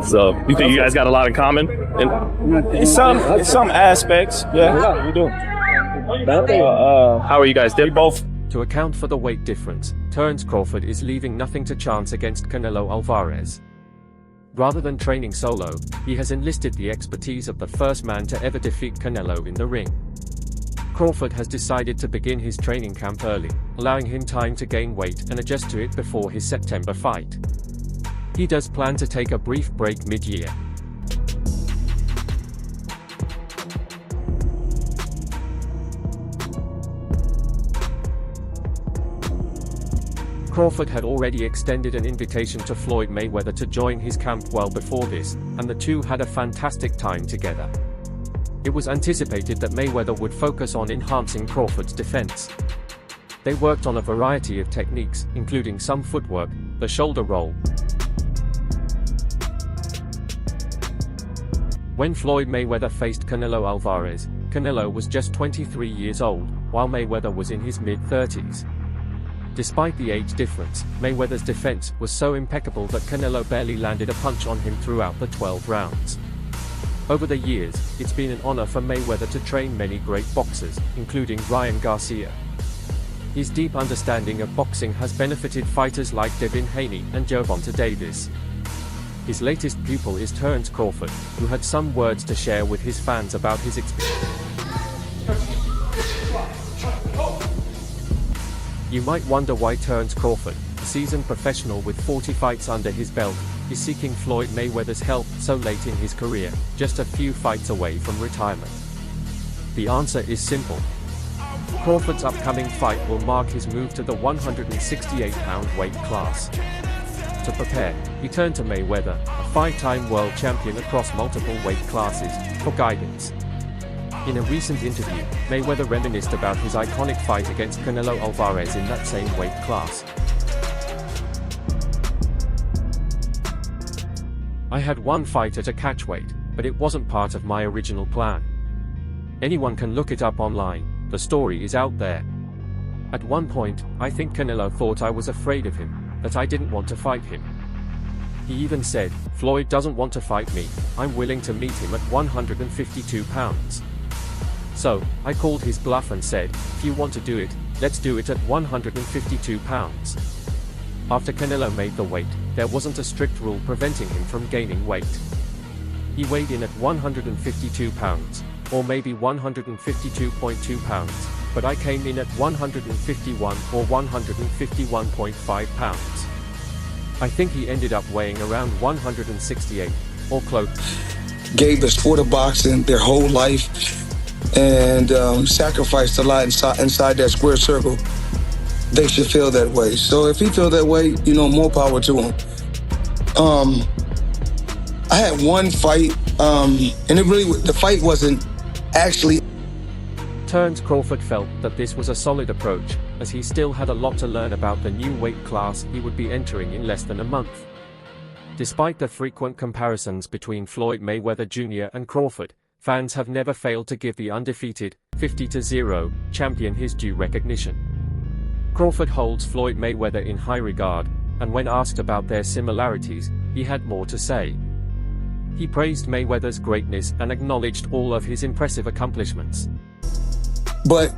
So you think you guys got a lot in common? In some aspects, yeah, we do. How are you guys? They're both. To account for the weight difference, Terence Crawford is leaving nothing to chance against Canelo Alvarez. Rather than training solo, he has enlisted the expertise of the first man to ever defeat Canelo in the ring. Crawford has decided to begin his training camp early, allowing him time to gain weight and adjust to it before his September fight. He does plan to take a brief break mid-year. Crawford had already extended an invitation to Floyd Mayweather to join his camp well before this, and the two had a fantastic time together. It was anticipated that Mayweather would focus on enhancing Crawford's defense. They worked on a variety of techniques, including some footwork, the shoulder roll. When Floyd Mayweather faced Canelo Alvarez, Canelo was just 23 years old, while Mayweather was in his mid-30s. Despite the age difference, Mayweather's defense was so impeccable that Canelo barely landed a punch on him throughout the 12 rounds. Over the years, it's been an honor for Mayweather to train many great boxers, including Ryan Garcia. His deep understanding of boxing has benefited fighters like Devin Haney and Gervonta Davis. His latest pupil is Terence Crawford, who had some words to share with his fans about his experience. You might wonder why Terence Crawford, a seasoned professional with 40 fights under his belt, is seeking Floyd Mayweather's help so late in his career, just a few fights away from retirement. The answer is simple. Crawford's upcoming fight will mark his move to the 168-pound weight class. To prepare, he turned to Mayweather, a five-time world champion across multiple weight classes, for guidance. In a recent interview, Mayweather reminisced about his iconic fight against Canelo Alvarez in that same weight class. I had one fight at a catchweight, but it wasn't part of my original plan. Anyone can look it up online, the story is out there. At one point, I think Canelo thought I was afraid of him, that I didn't want to fight him. He even said, "Floyd doesn't want to fight me, I'm willing to meet him at 152 pounds. So, I called his bluff and said, if you want to do it, let's do it at 152 pounds. After Canelo made the weight, there wasn't a strict rule preventing him from gaining weight. He weighed in at 152 pounds, or maybe 152.2 pounds, but I came in at 151 or 151.5 pounds. I think he ended up weighing around 168, or close. Gave the sport of boxing their whole life, and sacrificed a lot inside that square circle. They should feel that way. So if he feel that way, more power to him. I had one fight, and the fight wasn't actually. Terence Crawford felt that this was a solid approach, as he still had a lot to learn about the new weight class he would be entering in less than a month. Despite the frequent comparisons between Floyd Mayweather Jr. and Crawford, fans have never failed to give the undefeated, 50-0, champion his due recognition. Crawford holds Floyd Mayweather in high regard, and when asked about their similarities, he had more to say. He praised Mayweather's greatness and acknowledged all of his impressive accomplishments. But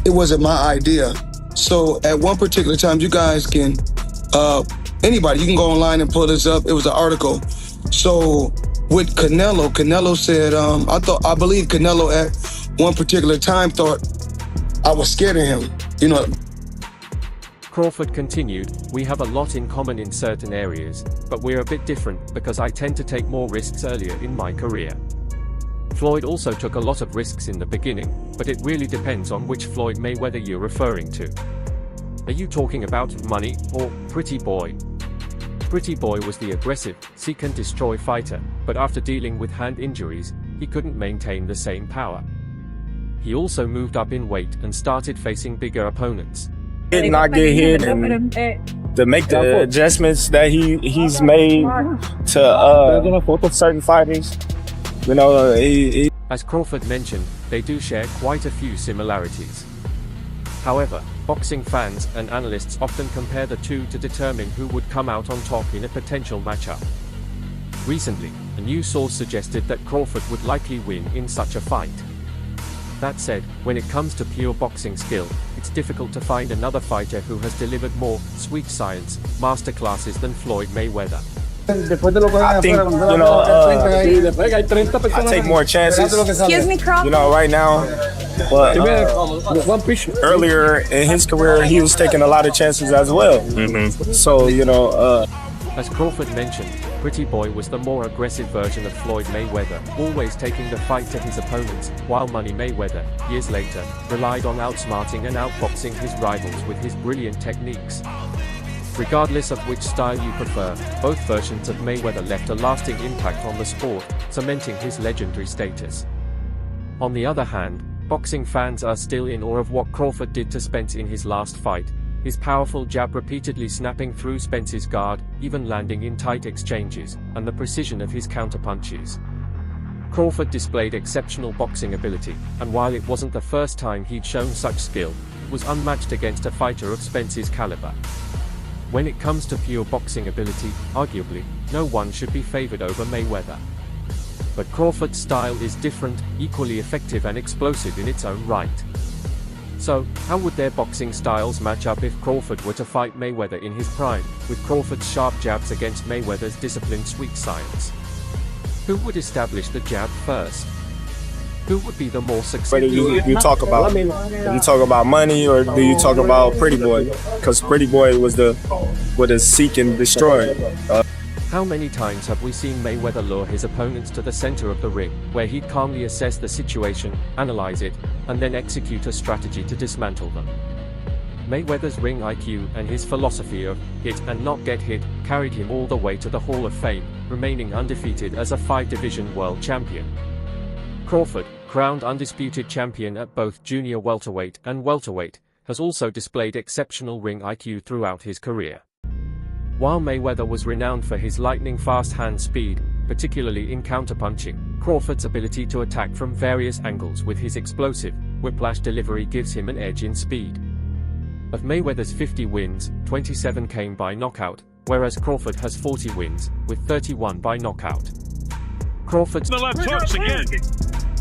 it wasn't my idea. So at one particular time, you guys can, anybody, you can go online and pull this up. It was an article. So with Canelo said, I believe Canelo at one particular time thought I was scared of him, Crawford continued, "We have a lot in common in certain areas, but we're a bit different because I tend to take more risks earlier in my career. Floyd also took a lot of risks in the beginning, but it really depends on which Floyd Mayweather you're referring to. Are you talking about money or Pretty Boy? Pretty Boy was the aggressive, seek and destroy fighter, but after dealing with hand injuries, he couldn't maintain the same power. He also moved up in weight and started facing bigger opponents. Did not get hit and to make the adjustments that he's made to certain fighters. As Crawford mentioned, they do share quite a few similarities. However, boxing fans and analysts often compare the two to determine who would come out on top in a potential matchup. Recently, a new source suggested that Crawford would likely win in such a fight. That said, when it comes to pure boxing skill, it's difficult to find another fighter who has delivered more sweet science masterclasses than Floyd Mayweather. I think, I take more chances, Excuse me, Crawford. right now. But earlier in his career, he was taking a lot of chances as well. So, As Crawford mentioned, Pretty Boy was the more aggressive version of Floyd Mayweather, always taking the fight to his opponents, while Money Mayweather, years later, relied on outsmarting and outboxing his rivals with his brilliant techniques. Regardless of which style you prefer, both versions of Mayweather left a lasting impact on the sport, cementing his legendary status. On the other hand, boxing fans are still in awe of what Crawford did to Spence in his last fight, his powerful jab repeatedly snapping through Spence's guard, even landing in tight exchanges, and the precision of his counterpunches. Crawford displayed exceptional boxing ability, and while it wasn't the first time he'd shown such skill, it was unmatched against a fighter of Spence's caliber. When it comes to pure boxing ability, arguably, no one should be favored over Mayweather. But Crawford's style is different, equally effective and explosive in its own right. So, how would their boxing styles match up if Crawford were to fight Mayweather in his prime, with Crawford's sharp jabs against Mayweather's disciplined sweet science? Who would establish the jab first? Who would be the more successful? whether you talk about money or do you talk about Pretty Boy? Because Pretty Boy was the seek and destroy. How many times have we seen Mayweather lure his opponents to the center of the ring, where he'd calmly assess the situation, analyze it, and then execute a strategy to dismantle them? Mayweather's ring IQ and his philosophy of hit and not get hit carried him all the way to the Hall of Fame, remaining undefeated as a 5-division world champion. Crawford, crowned undisputed champion at both junior welterweight and welterweight, has also displayed exceptional ring IQ throughout his career. While Mayweather was renowned for his lightning-fast hand speed, particularly in counterpunching, Crawford's ability to attack from various angles with his explosive, whiplash delivery gives him an edge in speed. Of Mayweather's 50 wins, 27 came by knockout, whereas Crawford has 40 wins, with 31 by knockout. Crawford's the left hooks again.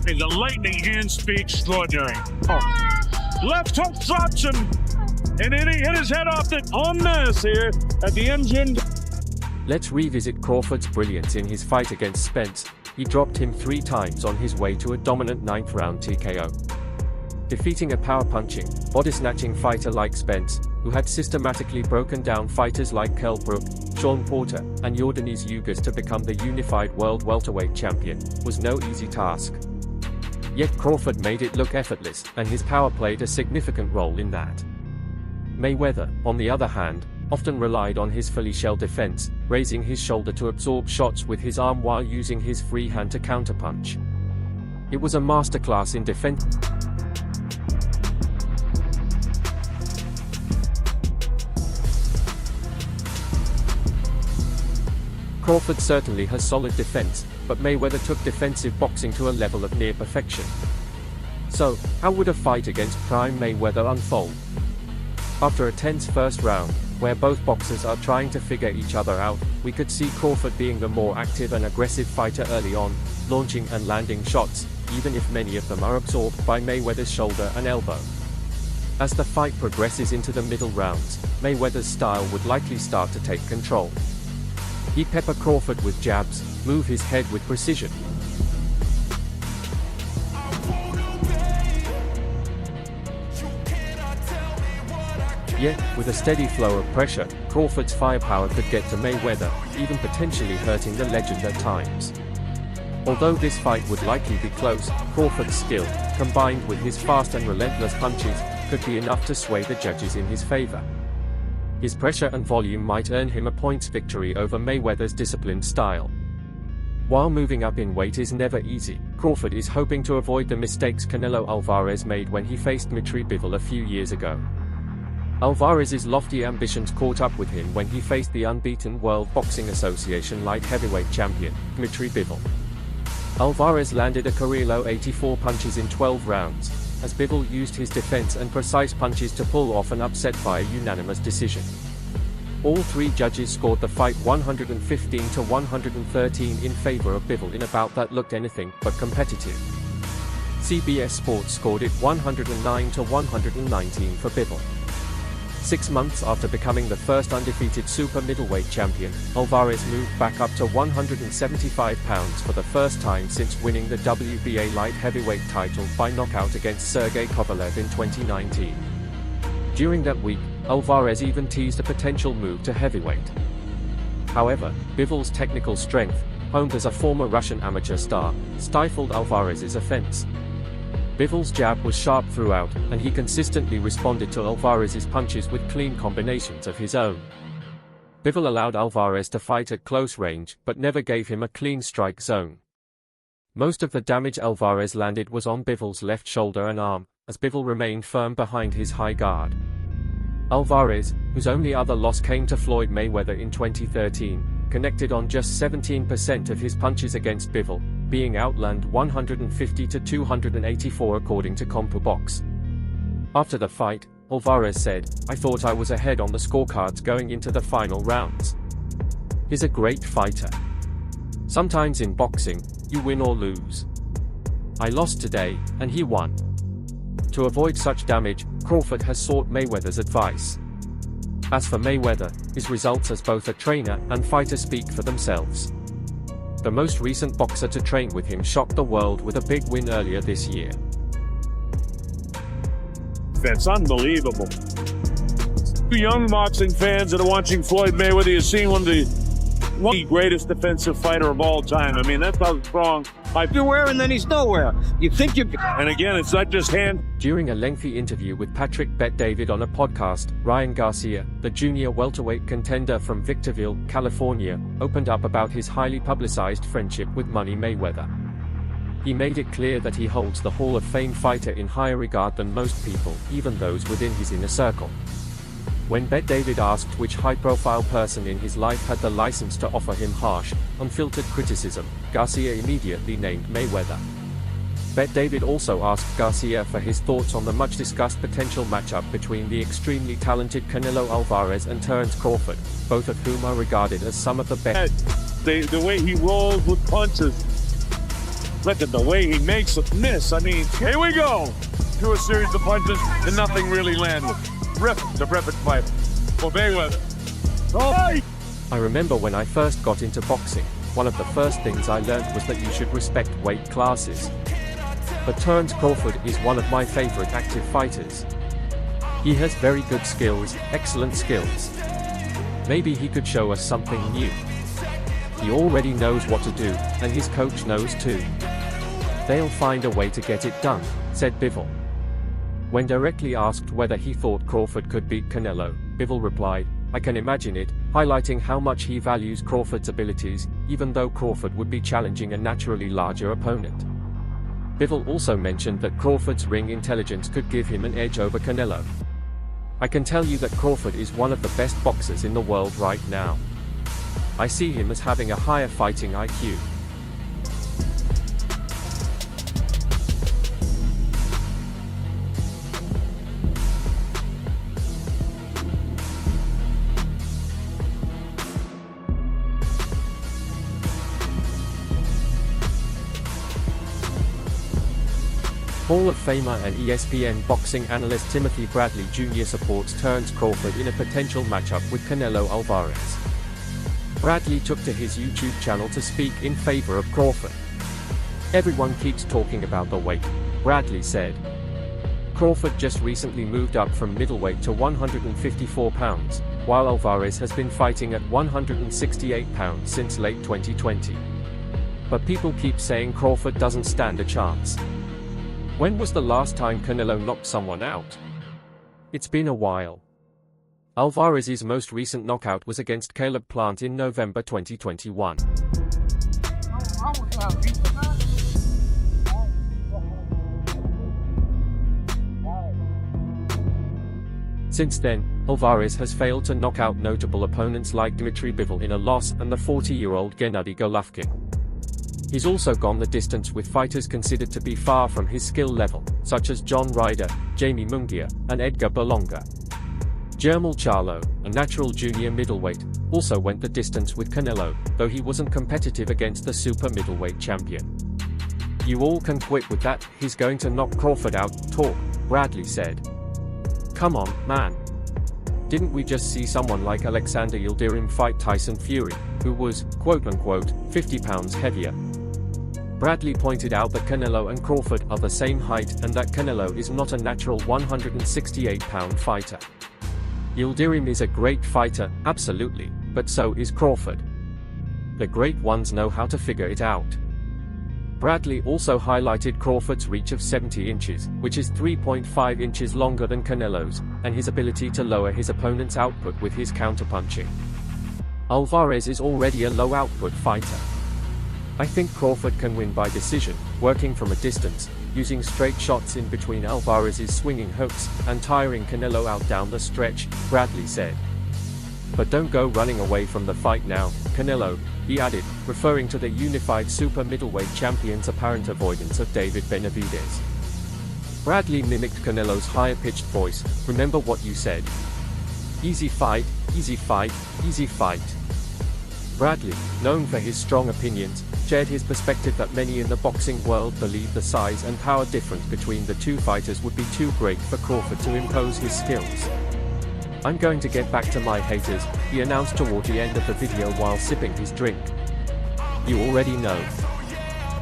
And the lightning hand speed extraordinary. Left hook drops him. And then he hit his head off it en masse here at the engine. Let's revisit Crawford's brilliance in his fight against Spence. He dropped him 3 times on his way to a dominant 9th round TKO. Defeating a power-punching, body-snatching fighter like Spence, who had systematically broken down fighters like Kell Brook, Sean Porter, and Yordanis Ugas to become the unified world welterweight champion, was no easy task. Yet Crawford made it look effortless, and his power played a significant role in that. Mayweather, on the other hand, often relied on his fully shell defense, raising his shoulder to absorb shots with his arm while using his free hand to counterpunch. It was a masterclass in defense. Crawford certainly has solid defense, but Mayweather took defensive boxing to a level of near perfection. So, how would a fight against prime Mayweather unfold? After a tense first round, where both boxers are trying to figure each other out, we could see Crawford being the more active and aggressive fighter early on, launching and landing shots, even if many of them are absorbed by Mayweather's shoulder and elbow. As the fight progresses into the middle rounds, Mayweather's style would likely start to take control. He'd pepper Crawford with jabs, move his head with precision. Yet, with a steady flow of pressure, Crawford's firepower could get to Mayweather, even potentially hurting the legend at times. Although this fight would likely be close, Crawford's skill, combined with his fast and relentless punches, could be enough to sway the judges in his favor. His pressure and volume might earn him a points victory over Mayweather's disciplined style. While moving up in weight is never easy, Crawford is hoping to avoid the mistakes Canelo Alvarez made when he faced Dmitry Bivol a few years ago. Alvarez's lofty ambitions caught up with him when he faced the unbeaten World Boxing Association light heavyweight champion, Dmitry Bivol. Alvarez landed a career-low 84 punches in 12 rounds, as Bivol used his defense and precise punches to pull off an upset by a unanimous decision. All three judges scored the fight 115 to 113 in favor of Bivol in a bout that looked anything but competitive. CBS Sports scored it 109 to 119 for Bivol. 6 months after becoming the first undefeated super middleweight champion, Alvarez moved back up to 175 pounds for the first time since winning the WBA light heavyweight title by knockout against Sergey Kovalev in 2019. During that week, Alvarez even teased a potential move to heavyweight. However, Bivol's technical strength, honed as a former Russian amateur star, stifled Alvarez's offense. Bivol's jab was sharp throughout, and he consistently responded to Alvarez's punches with clean combinations of his own. Bivol allowed Alvarez to fight at close range, but never gave him a clean strike zone. Most of the damage Alvarez landed was on Bivol's left shoulder and arm, as Bivol remained firm behind his high guard. Alvarez, whose only other loss came to Floyd Mayweather in 2013, connected on just 17% of his punches against Bivol, being outlanded 150 to 284 according to CompuBox. After the fight, Alvarez said, "I thought I was ahead on the scorecards going into the final rounds. He's a great fighter. Sometimes in boxing, you win or lose. I lost today, and he won." To avoid such damage, Crawford has sought Mayweather's advice. As for Mayweather, his results as both a trainer and fighter speak for themselves. The most recent boxer to train with him shocked the world with a big win earlier this year. That's unbelievable. Young boxing fans that are watching Floyd Mayweather is seeing one of the greatest defensive fighter of all time. I mean, that's how strong. Everywhere and then he's nowhere. You think you... And again, it's not just hand. During a lengthy interview with Patrick Bet David on a podcast, Ryan Garcia, the junior welterweight contender from Victorville, California, opened up about his highly publicized friendship with Money Mayweather. He made it clear that he holds the Hall of Fame fighter in higher regard than most people, even those within his inner circle. When Bet David asked which high-profile person in his life had the license to offer him harsh, unfiltered criticism, Garcia immediately named Mayweather. Bet David also asked Garcia for his thoughts on the much-discussed potential matchup between the extremely talented Canelo Alvarez and Terence Crawford, both of whom are regarded as some of the best. The way he rolls with punches. Look at the way he makes it miss. I mean, here we go. Through a series of punches and nothing really landed. The perfect fight for Mayweather. Oh. I remember when I first got into boxing, one of the first things I learned was that you should respect weight classes. But Terence Crawford is one of my favorite active fighters. He has very good skills, excellent skills. Maybe he could show us something new. He already knows what to do, and his coach knows too. They'll find a way to get it done, said Bivol. When directly asked whether he thought Crawford could beat Canelo, Bivol replied, "I can imagine it," highlighting how much he values Crawford's abilities, even though Crawford would be challenging a naturally larger opponent. Bivol also mentioned that Crawford's ring intelligence could give him an edge over Canelo. "I can tell you that Crawford is one of the best boxers in the world right now. I see him as having a higher fighting IQ. Hall of Famer and ESPN boxing analyst Timothy Bradley Jr. supports Terence Crawford in a potential matchup with Canelo Alvarez. Bradley took to his YouTube channel to speak in favor of Crawford. "Everyone keeps talking about the weight," Bradley said. "Crawford just recently moved up from middleweight to 154 pounds, while Alvarez has been fighting at 168 pounds since late 2020. But people keep saying Crawford doesn't stand a chance. When was the last time Canelo knocked someone out? It's been a while." Alvarez's most recent knockout was against Caleb Plant in November 2021. Since then, Alvarez has failed to knock out notable opponents like Dmitry Bivol in a loss and the 40-year-old Gennady Golovkin. He's also gone the distance with fighters considered to be far from his skill level, such as John Ryder, Jamie Munguia, and Edgar Berlanga. Jermall Charlo, a natural junior middleweight, also went the distance with Canelo, though he wasn't competitive against the super middleweight champion. "You all can quit with that, he's going to knock Crawford out, talk," Bradley said. "Come on, man. Didn't we just see someone like Alexander Yildirim fight Tyson Fury, who was, quote-unquote, 50 pounds heavier?" Bradley pointed out that Canelo and Crawford are the same height and that Canelo is not a natural 168-pound fighter. Yildirim is a great fighter, absolutely, but so is Crawford. The great ones know how to figure it out. Bradley also highlighted Crawford's reach of 70 inches, which is 3.5 inches longer than Canelo's, and his ability to lower his opponent's output with his counterpunching. Alvarez is already a low-output fighter. "I think Crawford can win by decision, working from a distance, using straight shots in between Alvarez's swinging hooks, and tiring Canelo out down the stretch," Bradley said. "But don't go running away from the fight now, Canelo," he added, referring to the unified super middleweight champion's apparent avoidance of David Benavidez. Bradley mimicked Canelo's higher-pitched voice, "Remember what you said. Easy fight, easy fight, easy fight." Bradley, known for his strong opinions, shared his perspective that many in the boxing world believe the size and power difference between the two fighters would be too great for Crawford to impose his skills. "I'm going to get back to my haters," he announced toward the end of the video while sipping his drink. "You already know.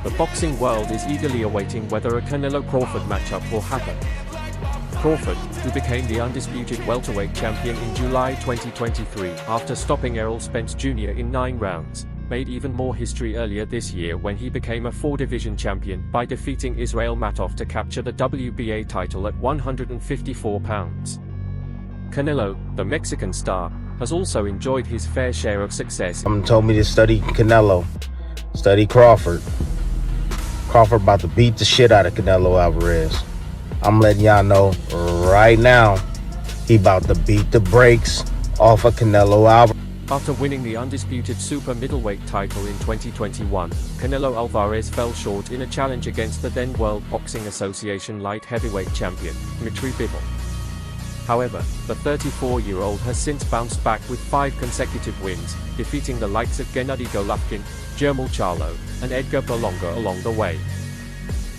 The boxing world is eagerly awaiting whether a Canelo-Crawford matchup will happen." Crawford, who became the undisputed welterweight champion in July 2023 after stopping Errol Spence Jr. in 9 rounds, made even more history earlier this year when he became a 4-division champion by defeating Israel Matov to capture the WBA title at 154 pounds. Canelo, the Mexican star, has also enjoyed his fair share of success. Someone told me to study Canelo, study Crawford. Crawford about to beat the shit out of Canelo Alvarez. I'm letting y'all know right now, he about to beat the brakes off of Canelo Alvarez. After winning the undisputed super middleweight title in 2021, Canelo Alvarez fell short in a challenge against the then World Boxing Association light heavyweight champion, Dmitry Bivol. However, the 34-year-old has since bounced back with 5 consecutive wins, defeating the likes of Gennady Golovkin, Jermall Charlo, and Edgar Berlanga along the way.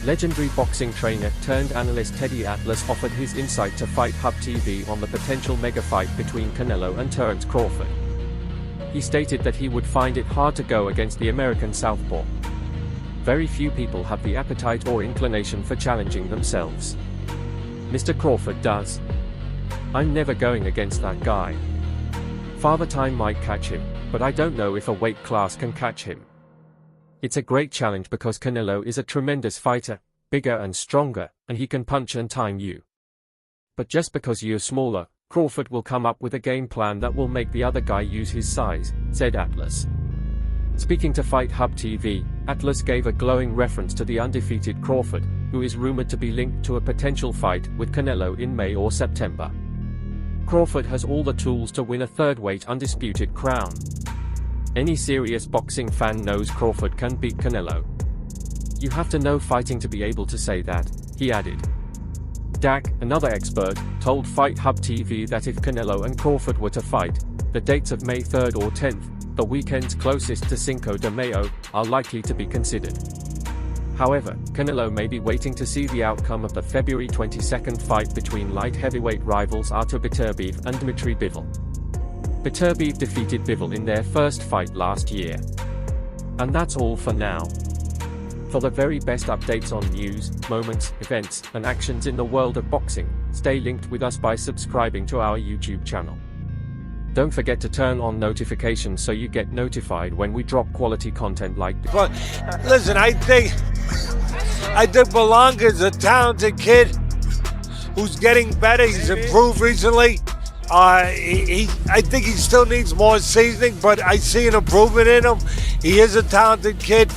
Legendary boxing trainer turned analyst Teddy Atlas offered his insight to Fight Hub TV on the potential mega fight between Canelo and Terence Crawford. He stated that he would find it hard to go against the American southpaw. "Very few people have the appetite or inclination for challenging themselves. Mr. Crawford does. I'm never going against that guy. Father Time might catch him, but I don't know if a weight class can catch him. It's a great challenge because Canelo is a tremendous fighter, bigger and stronger, and he can punch and time you. But just because you're smaller, Crawford will come up with a game plan that will make the other guy use his size," said Atlas. Speaking to Fight Hub TV, Atlas gave a glowing reference to the undefeated Crawford, who is rumored to be linked to a potential fight with Canelo in May or September. Crawford has all the tools to win a third-weight undisputed crown. Any serious boxing fan knows Crawford can beat Canelo. "You have to know fighting to be able to say that," he added. Dak, another expert, told Fight Hub TV that if Canelo and Crawford were to fight, the dates of May 3rd or 10th, the weekends closest to Cinco de Mayo, are likely to be considered. However, Canelo may be waiting to see the outcome of the February 22nd fight between light heavyweight rivals Artur Beterbiev and Dmitry Bivol. Beterbiev defeated Bivol in their first fight last year. And that's all for now. For the very best updates on news, moments, events, and actions in the world of boxing, stay linked with us by subscribing to our YouTube channel. Don't forget to turn on notifications so you get notified when we drop quality content like this. But listen, I think Berlanga's a talented kid who's getting better. He's improved recently. I think he still needs more seasoning, but I see an improvement in him. He is a talented kid.